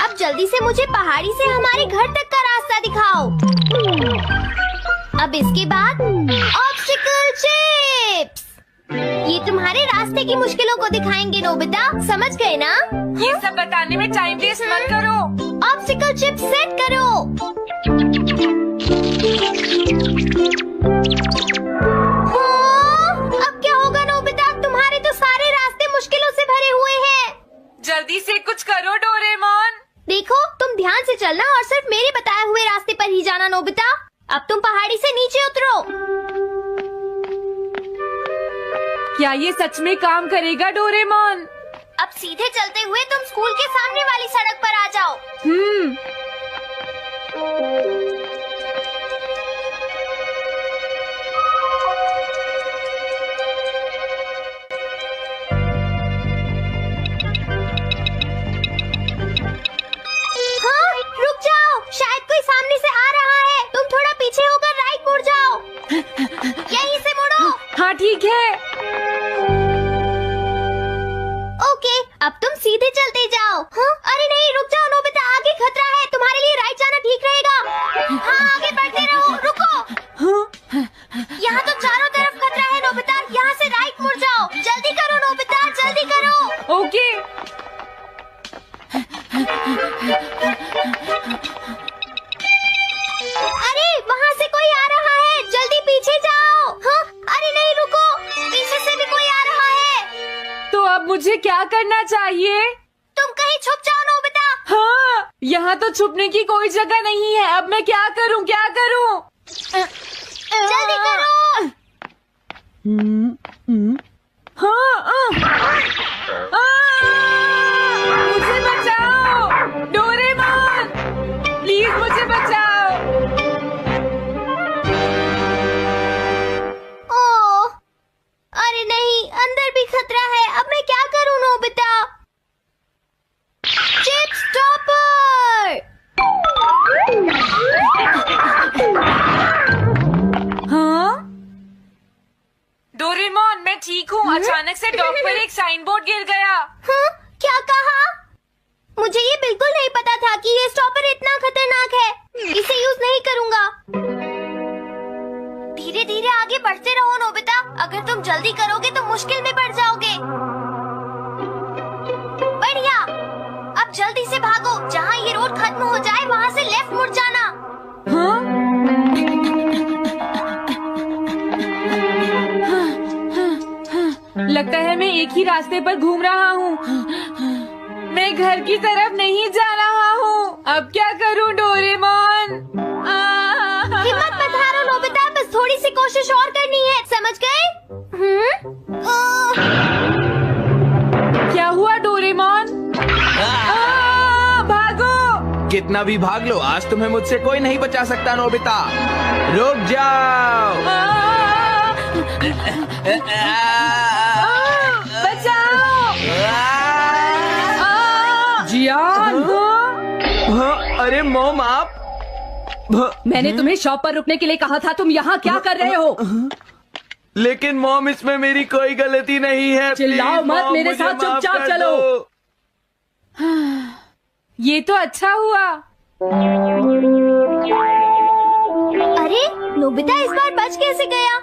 Speaker 1: अब जल्दी से मुझे पहाड़ी से हमारे घर तक का रास्ता दिखाओ। अब इसके बाद ऑब्स्टिकल चिप्स, ये तुम्हारे रास्ते की मुश्किलों को दिखाएंगे नोबिता, समझ गए ना?
Speaker 2: ये सब बताने में टाइम वेस्ट मत करो।
Speaker 1: ऑब्स्टिकल चिप्स सेट करो। हाँ, अब क्या होगा नोबिता? तुम्हारे तो सारे रास्ते मुश्किलों से भरे हुए हैं।
Speaker 2: जल्दी से कुछ करो डोरेमोन।
Speaker 1: देखो, तुम ध्यान से चलना और सिर्फ मेरे बताए हुए रास्ते पर ही जाना नोबिता। अब तुम पहाड़ी से नीचे उतरो।
Speaker 2: क्या ये सच में काम करेगा डोरेमोन?
Speaker 1: अब सीधे चलते हुए तुम स्कूल के सामने वाली सड़क पर आ जाओ। हाँ, रुक जाओ, शायद कोई सामने से आ रहा है। तुम थोड़ा पीछे होकर राइट मुड़ जाओ। यहीं से मुड़ो।
Speaker 2: हाँ ठीक है।
Speaker 1: ओके, अब तुम सीधे चलते जाओ। हाँ? अरे नहीं, रुक जाओ नोबिता, आगे खतरा है। तुम्हारे लिए राइट जाना ठीक रहेगा। हाँ, आगे बढ़ते रहो। रुको, यहाँ तो चारों तरफ खतरा है नोबिता, यहाँ से राइट मुड़ जाओ। जल्दी करो नोबिता, जल्दी करो।
Speaker 2: ओके।
Speaker 1: अरे वहाँ से कोई आ रहा है, जल्दी पीछे जाओ। हाँ? अरे नहीं, रुको, पीछे से भी कोई आ रहा है।
Speaker 2: तो अब मुझे क्या करना चाहिए?
Speaker 1: तुम कहीं छुप जाओ नोबिता।
Speaker 2: हाँ, यहाँ तो छुपने की कोई जगह नहीं है। अब मैं क्या करूँ, क्या करूँ?
Speaker 1: जल्दी करो।
Speaker 2: हाँ, मुझे बचाओ डोरेमोन, प्लीज मुझे बचाओ।
Speaker 1: ओह, अरे नहीं, अंदर भी खतरा है। अब मैं क्या करूँ नोबिता?
Speaker 2: डोरेमोन मैं ठीक हूँ। अचानक से डॉक पर एक साइन बोर्ड गिर गया।
Speaker 1: हाँ? क्या कहा? मुझे ये बिल्कुल नहीं पता था कि ये स्टॉपर इतना खतरनाक है। इसे यूज नहीं करूँगा। धीरे धीरे आगे बढ़ते रहो नोबिता। अगर तुम जल्दी करोगे तो मुश्किल में पड़ जाओगे। बढ़िया। अब जल्दी से भागो। जहाँ ये रोड खत्म हो जाए वहाँ से लेफ्ट मुड़ जाना।
Speaker 2: लगता है मैं एक ही रास्ते पर घूम रहा हूँ। मैं घर की तरफ नहीं जा रहा हूँ। अब क्या करूँ डोरेमोन?
Speaker 1: हिम्मत मत हारो नोबिता, बस थोड़ी सी कोशिश और करनी है, समझ गए?
Speaker 2: क्या हुआ डोरेमोन? भागो!
Speaker 6: कितना भी भाग लो, आज तुम्हें मुझसे कोई नहीं बचा सकता नोबिता। रुक जाओ।
Speaker 2: बचाओ! जियान!
Speaker 6: अरे मॉम आप।
Speaker 7: मैंने तुम्हें शॉप पर रुकने के लिए कहा था, तुम यहाँ क्या कर रहे हो?
Speaker 6: लेकिन मॉम इसमें मेरी कोई गलती नहीं है।
Speaker 7: चिल्लाओ
Speaker 6: प्लीज,
Speaker 7: मत,
Speaker 6: मॉम,
Speaker 7: मेरे
Speaker 6: मुझे
Speaker 7: साथ
Speaker 6: माफ
Speaker 7: चुपचाप
Speaker 6: कर
Speaker 7: चलो।
Speaker 6: दो।
Speaker 2: ये तो अच्छा हुआ।
Speaker 1: अरे नोबिता इस बार बच कैसे गया?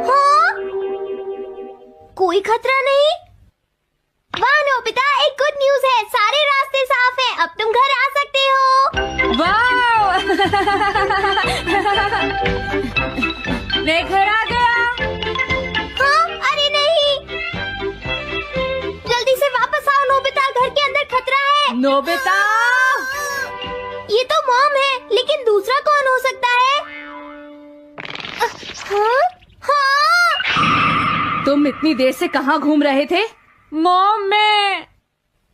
Speaker 1: हाँ? कोई खतरा नहीं? वाह नोबिता, एक गुड न्यूज है, सारे रास्ते साफ हैं, अब तुम घर आ सकते हो।
Speaker 2: वाह! मैं घर आ गया।
Speaker 1: हाँ? अरे नहीं, जल्दी से वापस आओ नोबिता, घर के अंदर खतरा है।
Speaker 2: नोबिता!
Speaker 1: ये तो मॉम है, लेकिन दूसरा कौन हो सकता है? हाँ? हाँ?
Speaker 7: तुम इतनी देर से कहाँ घूम रहे थे?
Speaker 2: मॉम मैं...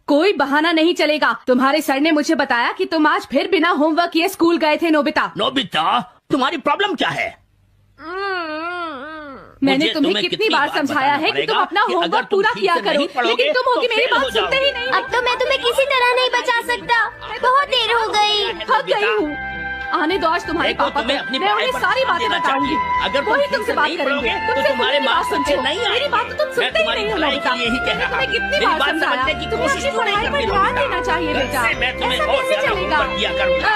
Speaker 7: कोई बहाना नहीं चलेगा। तुम्हारे सर ने मुझे बताया कि तुम आज फिर बिना होमवर्क किए स्कूल गए थे नोबिता।
Speaker 3: नोबिता, तुम्हारी प्रॉब्लम क्या है?
Speaker 7: मैंने तुम्हें कितनी बार समझाया है कि तुम अपना होमवर्क पूरा किया करो, लेकिन तुम होगी मेरी बात सुनते ही नहीं।
Speaker 1: अब तो मैं तुम्हें किसी तरह नहीं बचा सकता, बहुत देर हो गई।
Speaker 7: थक गई हूँ। आने दो आज तुम्हारे
Speaker 3: देखो,
Speaker 7: पापा
Speaker 3: तुम्हें
Speaker 7: को,
Speaker 3: अपनी
Speaker 7: मैं
Speaker 3: पढ़ाई
Speaker 7: उन्हें
Speaker 3: पर
Speaker 7: सारी
Speaker 3: ध्यान
Speaker 7: बातें
Speaker 3: देना
Speaker 7: बताऊंगी।
Speaker 3: चाहिए। अगर तुम
Speaker 7: वही
Speaker 3: ठीक
Speaker 7: तुमसे
Speaker 3: से
Speaker 7: बात
Speaker 3: नहीं
Speaker 7: करेंगे।
Speaker 3: पढ़ोगे, तो
Speaker 7: तुमसे
Speaker 3: तुम्हारे
Speaker 7: मेरी बात
Speaker 3: मार्क्स
Speaker 7: सुनते
Speaker 3: अच्छे
Speaker 7: हो।
Speaker 3: नहीं आएंगे।
Speaker 7: मेरी बात तो तुम
Speaker 3: मैं
Speaker 7: सुनते ही
Speaker 3: तुम्हारी
Speaker 7: नहीं हो
Speaker 3: भलाई
Speaker 7: नोबिता।
Speaker 3: के लिए ही कह रहा
Speaker 7: तुम्हें
Speaker 3: हूँ।
Speaker 7: कितनी
Speaker 3: मेरी
Speaker 7: बार
Speaker 3: बात
Speaker 7: समझाया,
Speaker 3: समझने की
Speaker 7: तुम्हें
Speaker 3: कोशिश
Speaker 7: अपनी
Speaker 3: क्यों नहीं
Speaker 7: पढ़ाई पर
Speaker 3: करती
Speaker 7: ध्यान
Speaker 3: नोबिता?
Speaker 7: देना चाहिए बेटा।
Speaker 3: इससे मैं तुम्हें
Speaker 7: ऐसा
Speaker 3: और
Speaker 7: कैसे
Speaker 3: ज्यादा
Speaker 7: चलेगा?
Speaker 3: होमवर्क दिया करूंगा।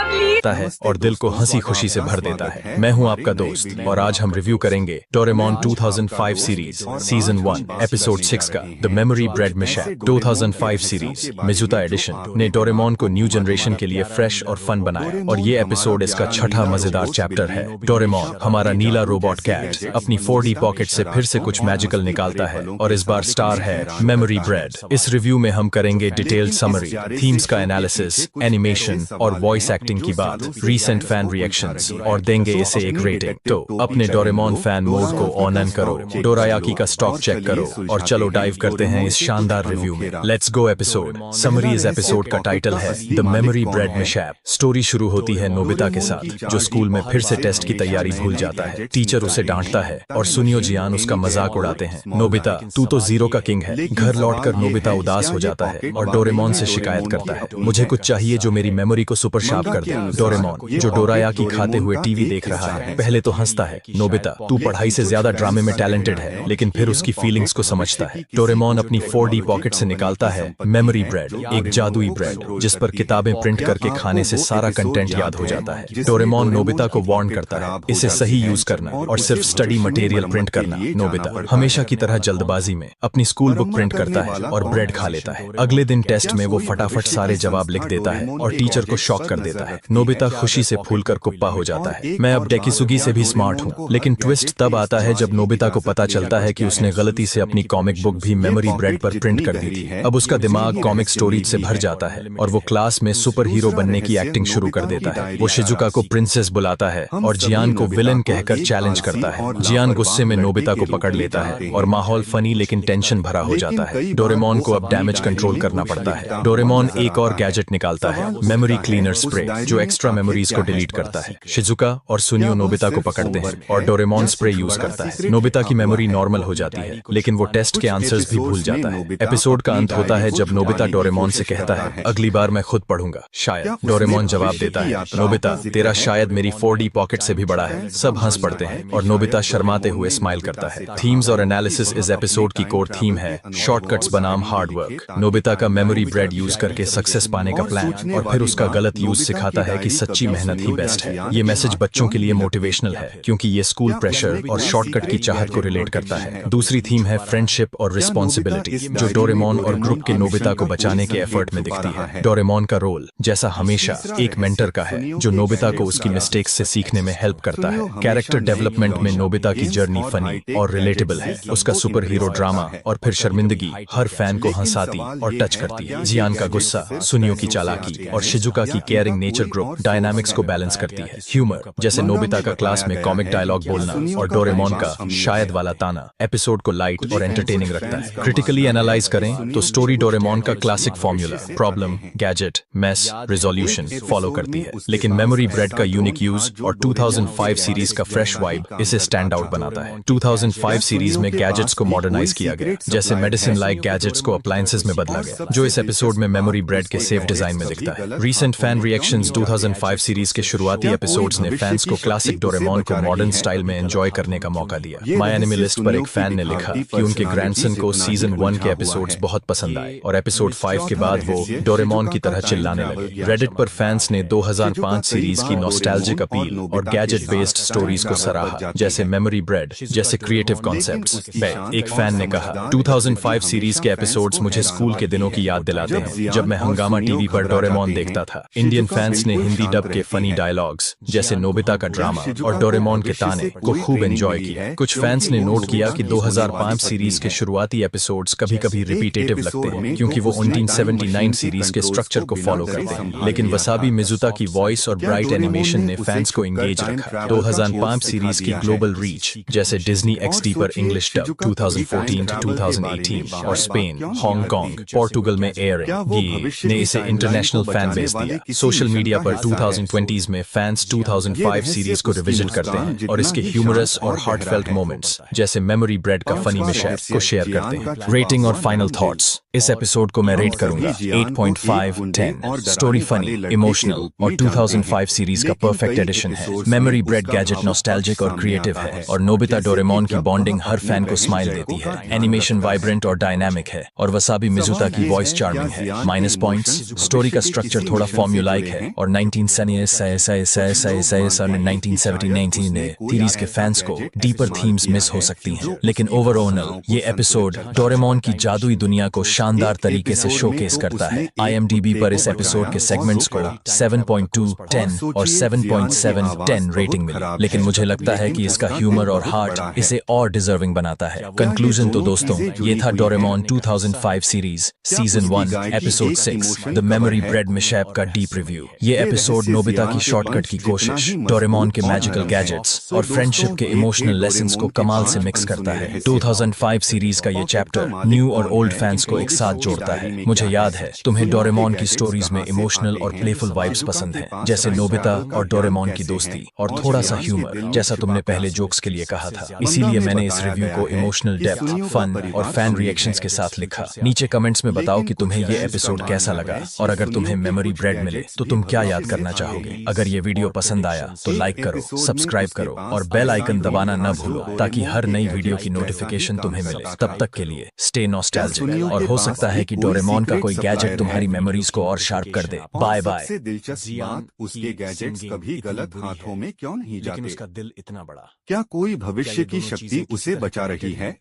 Speaker 2: प्लीज।
Speaker 8: है और दिल को हंसी खुशी से भर देता है। मैं हूं आपका दोस्त और आज हम रिव्यू करेंगे डोरेमोन 2005 सीरीज सीजन 1 एपिसोड 6 का the memory bread mishap. 2005 series Mizuta edition ने डोरेमोन को न्यू जनरेशन के लिए फ्रेश और फन बनाया और ये एपिसोड इसका छठा मजेदार चैप्टर है। डोरेमोन हमारा नीला रोबोट कैट अपनी 4D पॉकेट से फिर से कुछ मैजिकल निकालता है और इस बार स्टार है मेमोरी ब्रेड। इस रिव्यू में हम करेंगे डिटेल्ड समरी, थीम्स का एनालिसिस, एनिमेशन और वॉइस एक्टिंग की बात, रीसेंट फैन रिएक्शंस और देंगे इसे एक रेटिंग। तो अपने डोरेमोन फैन मोड को ऑन ऑन करो, डोरायाकी का स्टॉक चेक करो और चलो डाइव करते हैं इस शानदार रिव्यू में। Let's go episode summary. इस एपिसोड का टाइटल है the memory bread mishap. Story शुरू होती है नोबिता के साथ जो स्कूल में फिर से टेस्ट की तैयारी भूल जाता है। टीचर उसे डांटता है और सुनियो जियान उसका मजाक उड़ाते हैं। नोबिता तू तो जीरो का किंग है। घर लौटकर नोबिता उदास हो जाता है और डोरेमोन से शिकायत करता है, मुझे कुछ चाहिए जो मेरी मेमोरी को सुपर शार्प कर दे। डोरेमोन जो डोरायाकी खाते हुए टीवी देख रहा है पहले तो हंसता है, नोबिता तू पढ़ाई से ज्यादा ड्रामे में टैलेंटेड है, लेकिन फिर उसकी फीलिंग्स को समझता है। डोरेमोन अपनी 4D पॉकेट से निकालता है मेमोरी ब्रेड, एक जादुई ब्रेड जिस पर किताबें प्रिंट करके खाने से सारा कंटेंट याद हो जाता है। डोरेमोन नोबिता को वार्न करता है इसे सही यूज करना और सिर्फ स्टडी मटेरियल प्रिंट करना। नोबिता हमेशा की तरह जल्दबाजी में अपनी स्कूल बुक प्रिंट करता है और ब्रेड खा लेता है। अगले दिन टेस्ट में वो फटाफट सारे जवाब लिख देता है और टीचर को शॉक कर देता है। नोबिता खुशी से फूलकर कुप्पा हो जाता है। मैं अब डेकिसुगी से भी स्मार्ट हूँ, लेकिन ट्विस्ट तब आता है जब नोबिता को पता चलता है कि उसने गलती से अपनी कॉमिक बुक भी मेमोरी ब्रेड पर प्रिंट कर दी थी। अब उसका दिमाग कॉमिक स्टोरीज से भर जाता है और वो क्लास में सुपर हीरो बनने की एक्टिंग शुरू कर देता है। वो शिजुका को प्रिंसेस बुलाता है और जियान को विलन कहकर चैलेंज करता है। जियान गुस्से में नोबिता को पकड़ लेता है और माहौल फनी लेकिन टेंशन भरा हो जाता है। डोरेमोन को अब डैमेज कंट्रोल करना पड़ता है। डोरेमोन एक और गैजेट निकालता है, मेमोरी क्लीनर स्प्रे। जो एक्स्ट्रा मेमोरीज को डिलीट करता है। शिजुका और सुनियो नोबिता को पकड़ते हैं और डोरेमोन स्प्रे यूज करता है। नोबिता की मेमोरी नॉर्मल हो जाती है, लेकिन वो टेस्ट के आंसर्स भी भूल जाता है। एपिसोड का अंत होता है जब नोबिता डोरेमोन से कहता है, अगली बार मैं खुद पढ़ूंगा शायद। डोरेमोन जवाब देता है, नोबिता तेरा शायद मेरी 4D पॉकेट से भी बड़ा है। सब हंस पड़ते हैं और नोबिता शर्माते हुए स्माइल करता है। थीम्स और एनालिसिस इस एपिसोड की कोर थीम है, शॉर्टकट्स बनाम हार्ड वर्क। नोबिता का मेमोरी ब्रेड यूज करके सक्सेस पाने का प्लान और फिर उसका गलत यूज सिखाता है कि सच्ची मेहनत ही बेस्ट है। ये मैसेज बच्चों के लिए मोटिवेशनल है क्योंकि ये स्कूल प्रेशर और शॉर्टकट की चाहत को रिलेट करता है। दूसरी थीम है फ्रेंडशिप और रिस्पॉन्सिबिलिटी, जो डोरेमोन और ग्रुप के नोबिता को बचाने के एफर्ट में दिखती है। डोरेमोन का रोल जैसा हमेशा एक मेंटर का है, जो नोबिता को उसकी मिस्टेक्स से सीखने में हेल्प करता है। कैरेक्टर डेवलपमेंट में नोबिता की जर्नी फनी और रिलेटेबल है। उसका सुपर हीरो ड्रामा और फिर शर्मिंदगी हर फैन को हंसाती और टच करती है। जियान का गुस्सा, सुनियो की चालाकी और शिजुका की केयरिंग नेचर ग्रुप डायनामिक्स को बैलेंस करती है। ह्यूमर जैसे नोबिता का क्लास में कॉमिक डायलॉग बोलना और डोरेमोन का शायद वाला ताना एपिसोड को लाइट और एंटरटेनिंग रखता है। क्रिटिकली एनालाइज करें तो स्टोरी डोरेमोन का classic formula problem, gadget, mess, resolution follow करती है, लेकिन मेमोरी ब्रेड का यूनिक यूज और 2005 सीरीज का फ्रेश वाइब इसे स्टैंड आउट बनाता है। 2005 सीरीज में गैजेट्स को मॉडर्नाइज किया गया, जैसे मेडिसिन लाइक गैजेट्स को अप्लायंसेस में बदला गया, जो इस एपिसोड में मेमोरी ब्रेड के सेफ डिजाइन में दिखता है। रीसेंट फैन रिएक्शंस 2005 सीरीज के शुरुआती एपिसोड्स ने फैंस को क्लासिक डोरेमोन को मॉडर्न स्टाइल में एंजॉय करने का मौका दिया। माय एनिमे लिस्ट पर एक फैन ने लिखा कि उनके ग्रैंडसन को सीजन 1 के एपिसोड्स बहुत पसंद आए और एपिसोड 5 के बाद वो डोरेमोन की तरह चिल्लाने लगे। रेडिट पर फैंस ने 2005 सीरीज की नॉस्टैल्जिक अपील और गैजेट बेस्ड स्टोरीज को सराहा, जैसे मेमोरी ब्रेड जैसे क्रिएटिव कॉन्सेप्ट्स। एक फैन ने कहा, 2005 सीरीज के एपिसोड्स मुझे स्कूल के दिनों की याद दिलाते हैं जब मैं हंगामा टीवी पर डोरेमोन देखता था। इंडियन फैंस ने हिंदी डब के फनी डायलॉग्स जैसे नोबिता का ड्रामा और डोरेमोन के ताने को खूब एंजॉय किया। कुछ फैंस ने नोट किया कि 2005 सीरीज के शुरुआती एपिसोड्स कभी-कभी रिपीटेटिव लगते हैं क्योंकि वो 1979 सीरीज के स्ट्रक्चर को फॉलो करते हैं, लेकिन वसाबी मिजुता की वॉइस और ब्राइट एनिमेशन ने फैंस को एंगेज रखा। 2005 सीरीज की ग्लोबल रीच जैसे डिज्नी XD पर इंग्लिश डब 2014 to 2018 और स्पेन, हांगकांग, पोर्टुगल में एयरिंग ये ने इसे इंटरनेशनल फैन बेस दिया। सोशल मीडिया पर 2020s में फैंस 2005 सीरीज को रिविजिट करते हैं और इसके ह्यूमरस और हार्टफेल्ट मोमेंट्स जैसे मेमोरी ब्रेड का फनी मिशैप को शेयर करते हैं। रेटिंग और फाइनल थॉट्स, इस एपिसोड को मैं रेट करूंगा 8.5/10। स्टोरी फनी, इमोशनल और 2005 सीरीज का परफेक्ट एडिशन है। मेमोरी ब्रेड गैजेट नॉस्टैल्जिक और क्रिएटिव है और नोबिता डोरेमोन की बॉन्डिंग हर फैन को स्माइल देती है। एनिमेशन वाइब्रेंट और डायनामिक है और वसाबी मिजुता की वॉइस चार्मिंग है। माइनस पॉइंट्स, स्टोरी का स्ट्रक्चर थोड़ा फॉर्म्यूलाइक है और 1979 ने सीरीज के फैंस को डीपर थीम्स मिस हो सकती हैं, लेकिन ओवरऑल ये एपिसोड डोरेमोन की जादुई दुनिया को शानदार तरीके से शोकेस करता है। IMDb पर इस एपिसोड के सेगमेंट्स को 7.2/10 और 7.7/10 रेटिंग मिली, लेकिन मुझे लगता है कि इसका ह्यूमर और हार्ट इसे और डिजर्विंग बनाता है। कंक्लूजन तो दोस्तों ये था Doraemon 2005 series season 1 episode 6 the memory bread mishap का डीप रिव्यू। ये एपिसोड नोबिता की शॉर्टकट की कोशिश, डोरेमोन के मैजिकल गैजेट्स और फ्रेंडशिप के इमोशनल लेसन्स को कमाल से मिक्स करता है। 2005 सीरीज का ये चैप्टर न्यू और ओल्ड फैंस को एक साथ जोड़ता है। मुझे याद है तुम्हें डोरेमोन की स्टोरीज में इमोशनल और प्लेफुल वाइब्स पसंद हैं, जैसे नोबिता और डोरेमोन की दोस्ती और थोड़ा सा ह्यूमर जैसा तुमने पहले जोक्स के लिए कहा था। इसीलिए मैंने इस रिव्यू को इमोशनल डेप्थ, फन और फैन रिएक्शंस के साथ लिखा। नीचे कमेंट्स में बताओ कि तुम्हें ये एपिसोड कैसा लगा और अगर तुम्हें मेमोरी ब्रेड मिले तो तुम क्या याद करना चाहोगे। अगर ये वीडियो पसंद आया तो लाइक करो, सब्सक्राइब करो और बेल आइकन दबाना न भूलो ताकि हर नई वीडियो की नोटिफिकेशन तुम्हें मिले। तब तक के लिए स्टे नॉस्टैल्जिक और हो सकता है कि डोरेमोन का कोई गैजेट तुम्हारी मेमोरीज को और शार्प कर दे। Bye bye.
Speaker 9: सबसे दिलचस्प बात, उसके गैजेट्स कभी गलत हाथों में क्यों नहीं जाते?
Speaker 8: उसका दिल इतना बड़ा,
Speaker 9: क्या कोई भविष्य की शक्ति उसे बचा रही है?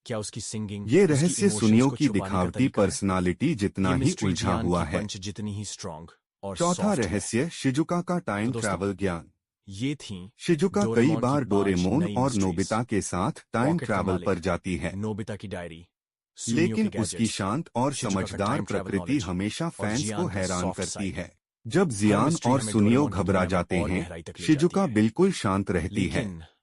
Speaker 8: क्या उसकी सिंगिंग,
Speaker 9: ये रहस्य सुनियो की दिखावटी पर्सनालिटी जितना ही उलझा हुआ है
Speaker 8: जितनी ही स्ट्रॉन्ग और
Speaker 9: चौथा रहस्य शिजुका का टाइम ट्रैवल ज्ञान।
Speaker 8: ये थी
Speaker 9: शिजुका कई बार डोरेमोन और नोबिता के साथ टाइम ट्रैवल पर जाती है,
Speaker 8: नोबिता की डायरी,
Speaker 9: लेकिन उसकी शांत और समझदार प्रकृति हमेशा फैंस को हैरान करती है। जब जियान और सुनियो घबरा जाते हैं, शिजुका बिल्कुल शांत रहती है।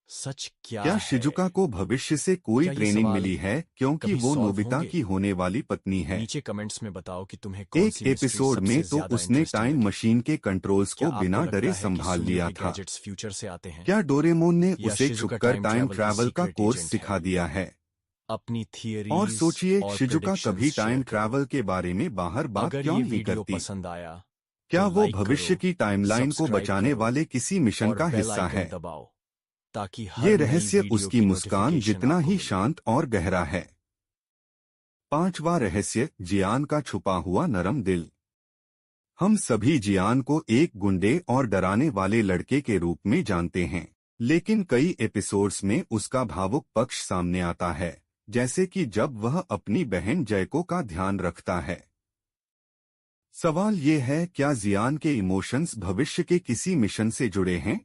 Speaker 8: सच क्या
Speaker 9: क्या
Speaker 8: है?
Speaker 9: शिजुका को भविष्य से कोई
Speaker 8: क्या ये
Speaker 9: ट्रेनिंग
Speaker 8: सवाल
Speaker 9: मिली है क्योंकि
Speaker 8: कभी
Speaker 9: वो
Speaker 8: सॉल्व
Speaker 9: नोबिता
Speaker 8: होंगे?
Speaker 9: की होने वाली पत्नी है।
Speaker 8: नीचे कमेंट्स में बताओ कि तुम्हें कौन
Speaker 9: एक
Speaker 8: सी मिस्ट्री
Speaker 9: एपिसोड
Speaker 8: सबसे
Speaker 9: में तो
Speaker 8: ज्यादा
Speaker 9: उसने
Speaker 8: इंटरेस्टिंग
Speaker 9: टाइम
Speaker 8: लगी?
Speaker 9: मशीन के कंट्रोल्स
Speaker 8: क्या
Speaker 9: को
Speaker 8: आपको
Speaker 9: बिना
Speaker 8: लगता
Speaker 9: डरे
Speaker 8: है कि
Speaker 9: संभाल
Speaker 8: सुनियो
Speaker 9: लिया
Speaker 8: के
Speaker 9: था?
Speaker 8: गैजेट्स फ्यूचर से आते हैं?
Speaker 9: क्या डोरेमोन ने
Speaker 8: या
Speaker 9: उसे
Speaker 8: शिजुका
Speaker 9: छुपकर टाइम
Speaker 8: की
Speaker 9: ट्रैवल का
Speaker 8: सीक्रेट
Speaker 9: कोर्स
Speaker 8: एजेंट
Speaker 9: सिखा
Speaker 8: है?
Speaker 9: दिया है?
Speaker 8: अपनी थियरीज
Speaker 9: और सोचिए
Speaker 8: और
Speaker 9: शिजुका
Speaker 8: predictions
Speaker 9: कभी टाइम
Speaker 8: शेयर करो।
Speaker 9: ट्रैवल के बारे में बाहर बात
Speaker 8: अगर
Speaker 9: क्यों
Speaker 8: ये
Speaker 9: नहीं
Speaker 8: वीडियो
Speaker 9: करती?
Speaker 8: पसंद आया
Speaker 9: क्या
Speaker 8: तो
Speaker 9: वो
Speaker 8: लाइक
Speaker 9: भविष्य
Speaker 8: करो,
Speaker 9: की टाइमलाइन को
Speaker 8: सब्सक्राइब
Speaker 9: बचाने
Speaker 8: करो
Speaker 9: वाले किसी मिशन
Speaker 8: और
Speaker 9: का
Speaker 8: बेल
Speaker 9: हिस्सा
Speaker 8: आइकन
Speaker 9: है?
Speaker 8: दबाओ ताकि हर
Speaker 9: ये
Speaker 8: नई
Speaker 9: रहस्य
Speaker 8: वीडियो
Speaker 9: उसकी
Speaker 8: की
Speaker 9: मुस्कान
Speaker 8: नोटिफिकेशन
Speaker 9: जितना
Speaker 8: आपको
Speaker 9: ही
Speaker 8: मिले।
Speaker 9: शांत और गहरा है। 5वां रहस्य, जियान का छुपा हुआ नरम दिल। हम सभी जियान को एक गुंडे और डराने वाले लड़के के रूप में जानते हैं, लेकिन कई एपिसोड्स में उसका भावुक पक्ष सामने आता है, जैसे कि जब वह अपनी बहन जयको का ध्यान रखता है। सवाल ये है, क्या जियान के इमोशंस भविष्य के किसी मिशन से जुड़े हैं?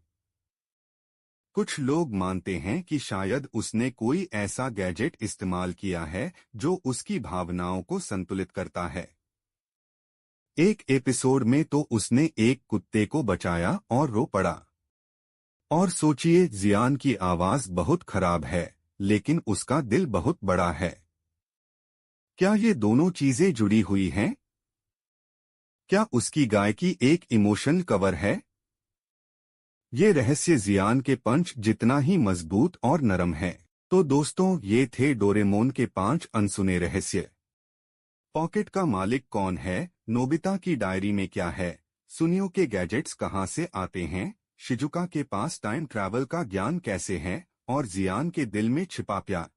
Speaker 9: कुछ लोग मानते हैं कि शायद उसने कोई ऐसा गैजेट इस्तेमाल किया है जो उसकी भावनाओं को संतुलित करता है। एक एपिसोड में तो उसने एक कुत्ते को बचाया और रो पड़ा। और सोचिए, जियान की आवाज बहुत खराब है, लेकिन उसका दिल बहुत बड़ा है। क्या ये दोनों चीजें जुड़ी हुई हैं? क्या उसकी गायकी एक इमोशन कवर है? ये रहस्य जियान के पंच जितना ही मजबूत और नरम है। तो दोस्तों, ये थे डोरेमोन के 5 अनसुने रहस्य। पॉकेट का मालिक कौन है? नोबिता की डायरी में क्या है? सुनियो के गैजेट्स कहां से आते हैं? शिजुका के पास टाइम ट्रैवल का ज्ञान कैसे है? और जियान के दिल में छिपा प्यार